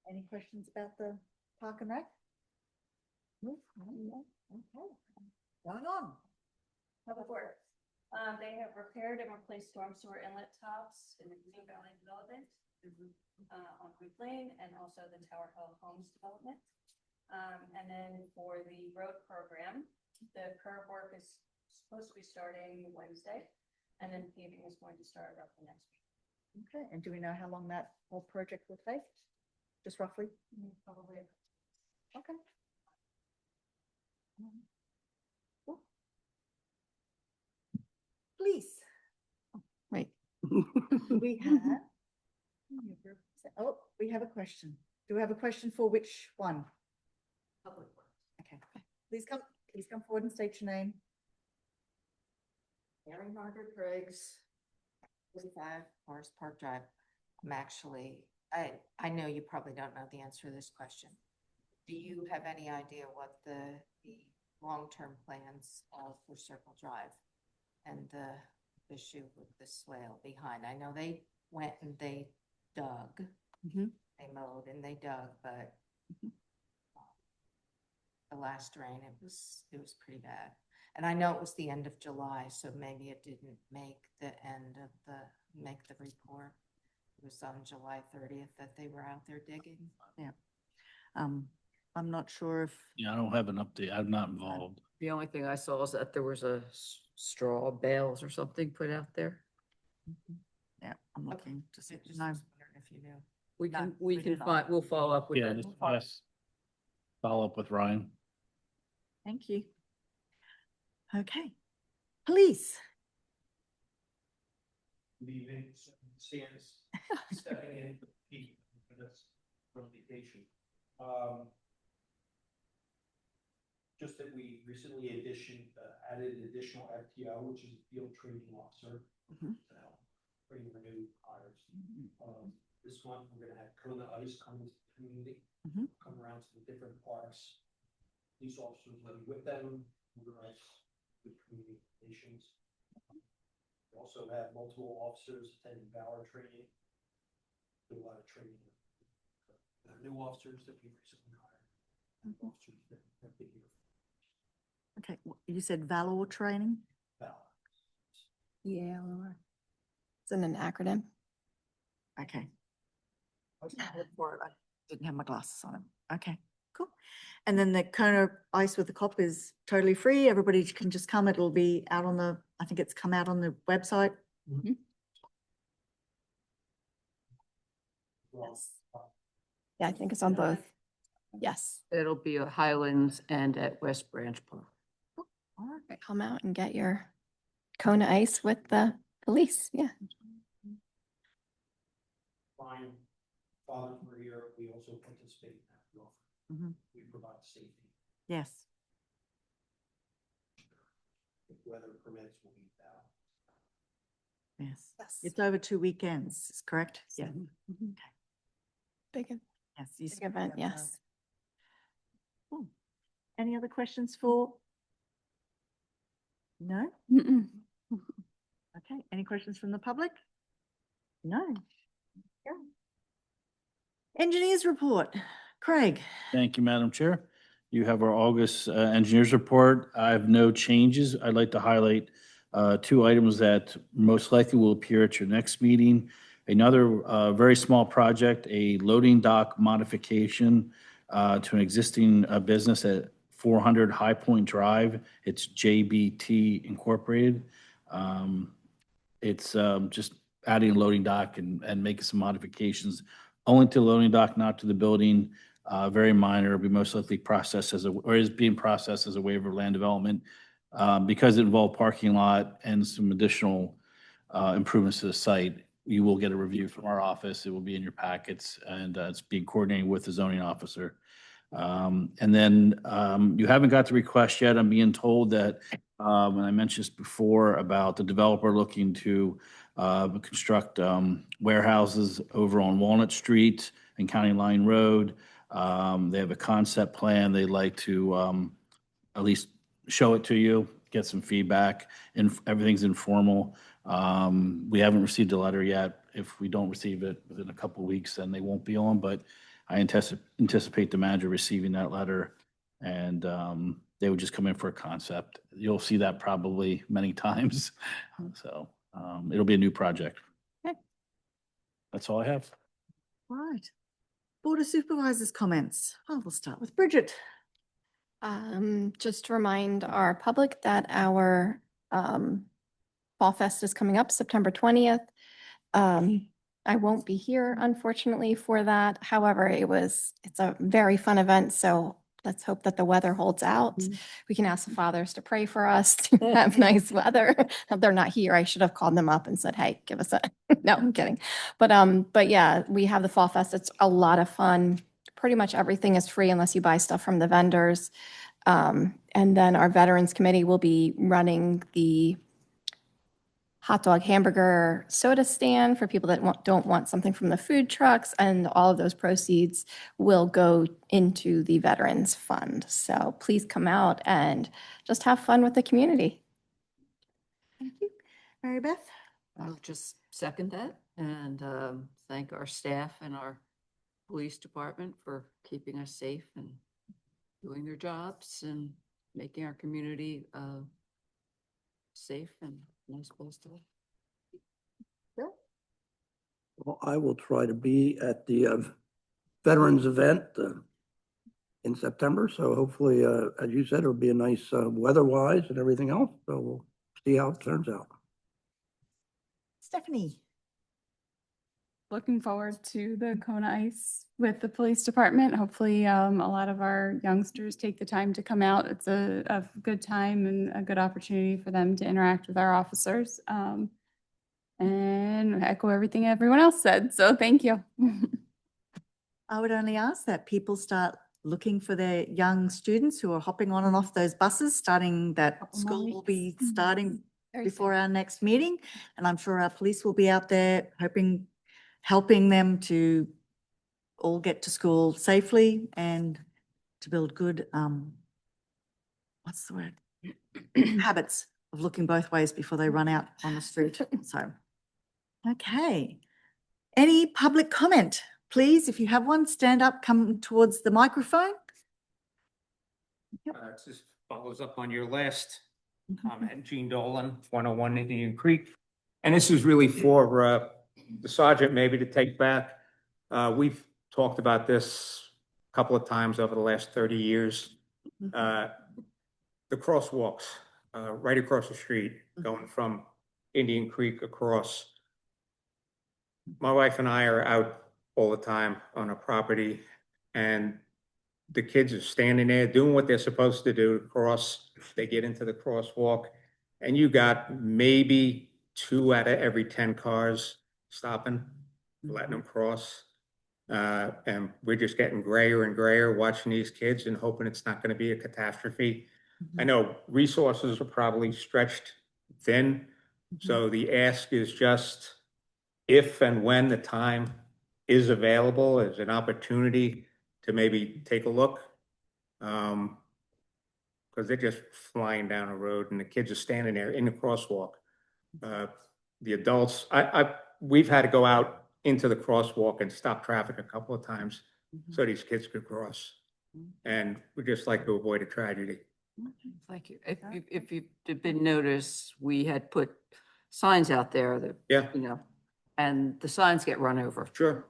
Any questions about the park and rec? No? Okay. Going on. Public Works. They have repaired and replaced storm sewer inlet tops in the Green Valley development, on Root Lane, and also the Tower Hill Homes development. And then for the road program, the curb work is supposed to be starting Wednesday, and then paving is going to start roughly next week. Okay, and do we know how long that whole project will take? Just roughly? Probably. Okay. Cool. Please. Wait. We have. Oh, we have a question. Do we have a question for which one? Public Works. Okay. Please come forward and state your name. Mary Margaret Briggs, 45 Forest Park Drive. I'm actually, I know you probably don't know the answer to this question. Do you have any idea what the long-term plans are for Circle Drive and the issue with the swale behind? I know they went and they dug, they mowed and they dug, but the last rain, it was pretty bad. And I know it was the end of July, so maybe it didn't make the report. It was on July 30th that they were out there digging. Yeah. I'm not sure if. Yeah, I don't have an update. I'm not involved. The only thing I saw is that there was a straw bales or something put out there. Yeah, I'm looking to see. Just No. was wondering if you knew. We No, can, we we do can not. find, we'll follow up with Yeah, that. yes. Follow up with Ryan. Thank you. Okay. Police. Leaving, stands, stepping in, Pete, minutes from vacation. Just that we recently added additional FTO, which is field training officer. Bringing the new hires. This month, we're gonna have Kona Ice come into the community, come around to the different parks. Police officers will be with them, organize good communications. We also have multiple officers attending Valor training. Do a lot of training. New officers that we recently hired. Officers that have been here. Okay, you said Valor training? Valor. Yeah. It's in an acronym. Okay. I didn't have my glasses on. Okay, cool. And then the Kona Ice with the Cop is totally free. Everybody can just come. It'll be out on the, I think it's come out on the website. Yeah, I think it's on both. Yes. It'll be at Highlands and at West Branch Park. All right, come out and get your Kona Ice with the police. Yeah. Fine. Fathers were here. We also participate in that. We offer. We provide safety. Yes. If weather permits, we'll be out. Yes. It's over 2 weekends, is correct? Yeah. Big, Yes. big event, yes. Cool. Any other questions for? No? Mm-mm. Okay. Okay, any questions from the public? No. Yeah. Engineers report. Craig. Thank you, Madam Chair. You have our August engineers report. I have no changes. I'd like to highlight two items that most likely will appear at your next meeting. Another very small project, a loading dock modification to an existing business at 400 High Point Drive. It's JBT Incorporated. It's just adding a loading dock and making some modifications only to the loading dock, not to the building. Very minor, will be most likely processed as or is being processed as a waiver of land development. Because it involved parking lot and some additional improvements to the site, you will get a review from our office. It will be in your packets, and it's being coordinated with the zoning officer. And then you haven't got the request yet. I'm being told that, when I mentioned this before about the developer looking to construct warehouses over on Walnut Street and County Line Road. They have a concept plan. They'd like to at least show it to you, get some feedback, and everything's informal. We haven't received a letter yet. If we don't receive it within a couple of weeks, then they won't be on, but I anticipate the manager receiving that letter, and they would just come in for a concept. You'll see that probably many times. So it'll be a new project. Okay. That's all I have. Right. Board of Supervisors comments. Oh, we'll start with Bridget. Just to remind our public that our Fall Fest is coming up September 20th. I won't be here, unfortunately, for that. However, it's a very fun event, so let's hope that the weather holds out. We can ask the fathers to pray for us to have nice weather. They're not here. I should have called them up and said, hey, give us a, no, I'm kidding. But yeah, we have the Fall Fest. It's a lot of fun. Pretty much everything is free unless you buy stuff from the vendors. And then our Veterans Committee will be running the hot dog, hamburger, soda stand for people that don't want something from the food trucks, and all of those proceeds will go into the Veterans Fund. So please come out and just have fun with the community. Thank you. Mary Beth? I'll just second that and thank our staff and our police department for keeping us safe and doing their jobs and making our community safe and nice place to live. Well, I will try to be at the veterans event in September. So hopefully, as you said, it'll be a nice weather-wise and everything else. So we'll see how it turns out. Stephanie? Looking forward to the Kona Ice with the police department. Hopefully, a lot of our youngsters take the time to come out. It's a good time and a good opportunity for them to interact with our officers. And echo everything everyone else said. So thank you. I would only ask that people start looking for their young students who are hopping on and off those buses, starting that school will be starting before our next meeting. And I'm sure our police will be out there helping them to all get to school safely and to build good, what's the word? Habits of looking both ways before they run out on the street. So, okay. Any public comment? Please, if you have one, stand up, come towards the microphone. It just follows up on your last comment, Gene Dolan, 101 Indian Creek. And this is really for the sergeant maybe to take back. We've talked about this a couple of times over the last 30 years. The crosswalks right across the street going from Indian Creek across. My wife and I are out all the time on a property, and the kids are standing there doing what they're supposed to do, cross, they get into the crosswalk, and you got maybe 2 out of every 10 cars stopping, letting them cross. And we're just getting grayer and grayer watching these kids and hoping it's not going to be a catastrophe. I know resources are probably stretched thin, so the ask is just if and when the time is available as an opportunity to maybe take a look. Because they're just flying down the road and the kids are standing there in the crosswalk. the adults, we've had to go out into the crosswalk and stop traffic a couple of times so these kids could cross. And we just like to avoid a tragedy. Thank you. If you've been noticed, we had put signs out there that, Yeah. you know, and the signs get run over. Sure.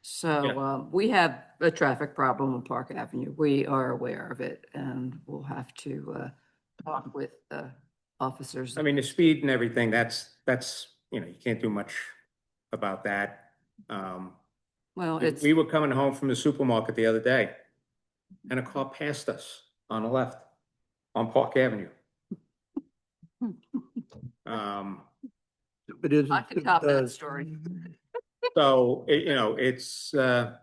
So we have a traffic problem on Park Avenue. We are aware of it and we'll have to talk with officers. I mean, the speed and everything, that's, you know, you can't do much about that. Well, it's, We were coming home from the supermarket the other day and a car passed us on the left on Park Avenue. It is. I can top that story. So, you know, it's, there's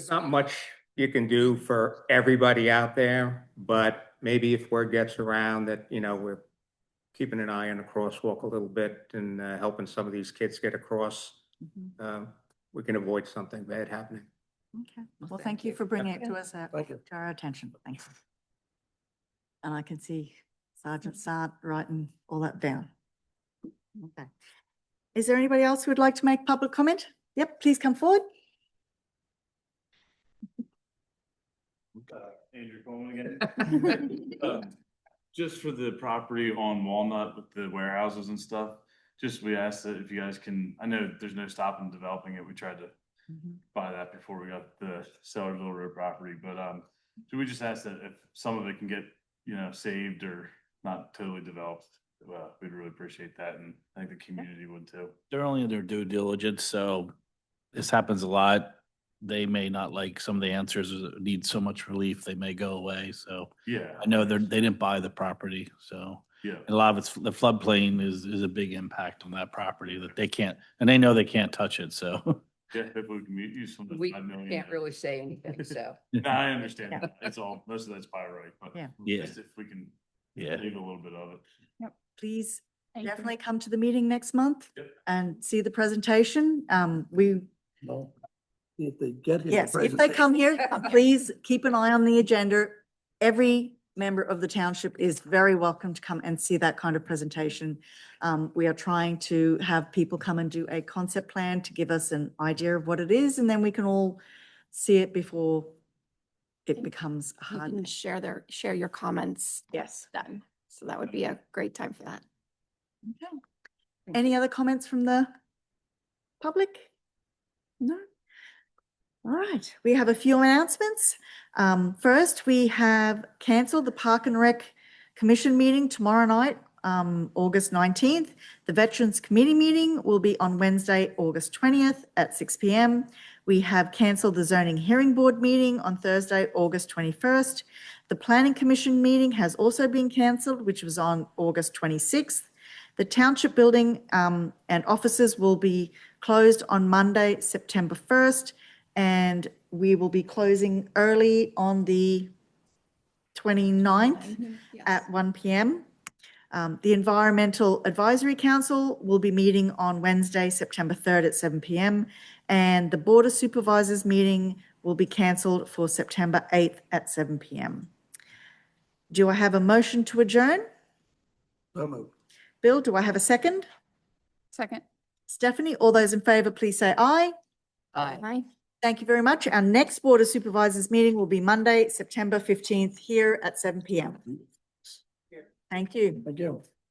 not much you can do for everybody out there, but maybe if word gets around that, you know, we're keeping an eye on the crosswalk a little bit and helping some of these kids get across, we can avoid something bad happening. Okay, well, thank you for bringing it to us, to our attention. Thanks. And I can see Sergeant Sard writing all that down. Okay. Is there anybody else who would like to make public comment? Yep, please come forward. Andrew Coleman again. Just for the property on Walnut with the warehouses and stuff, we asked that if you guys can, I know there's no stopping developing it. We tried to buy that before we got the Sellersville Road property, but so we just asked that if some of it can get, you know, saved or not totally developed, we'd really appreciate that, and I think the community would too. They're only in their due diligence, so this happens a lot. They may not like some of the answers, or need so much relief, they may go away, so. Yeah. I know they didn't buy the property, so. Yeah. And a lot of it's, the floodplain is a big impact on that property that they can't, and they know they can't touch it, so. Yeah, if we can use some of the We 5 million. can't really say anything, so. No, I understand. that. It's all, most of that's by right, but Yeah. just if we can Yeah. leave a little bit of it. Please Thank you. definitely come to the meeting next month Yep. and see the presentation. We, Well, if they get. here, yes, if they presentation- come here, please keep an eye on the agenda. Every member of the township is very welcome to come and see that kind of presentation. We are trying to have people come and do a concept plan to give us an idea of what it is, and then we can all see it before it becomes You hard. can share your comments Yes. then. So that would be a great time for that. Okay. Any other comments from the public? No? All right, we have a few announcements. First, we have canceled the Park and Rec Commission meeting tomorrow night, August 19th. The Veterans Committee meeting will be on Wednesday, August 20th at 6 p.m. We have canceled the Zoning Hearing Board meeting on Thursday, August 21st. The Planning Commission meeting has also been canceled, which was on August 26th. The Township Building and offices will be closed on Monday, September 1st, and we will be closing early on the 29th at 1 p.m. The Environmental Advisory Council will be meeting on Wednesday, September 3rd at 7 p.m. And the Board of Supervisors meeting will be cancelled for September 8th at 7 p.m. Do I have a motion to adjourn? So moved. Bill, do I have a second? Second. Stephanie, all those in favor, please say aye. Aye. Bye. Thank you very much. Our next Board of Supervisors meeting will be Monday, September 15th here at 7 p.m. Thank you. Thank you.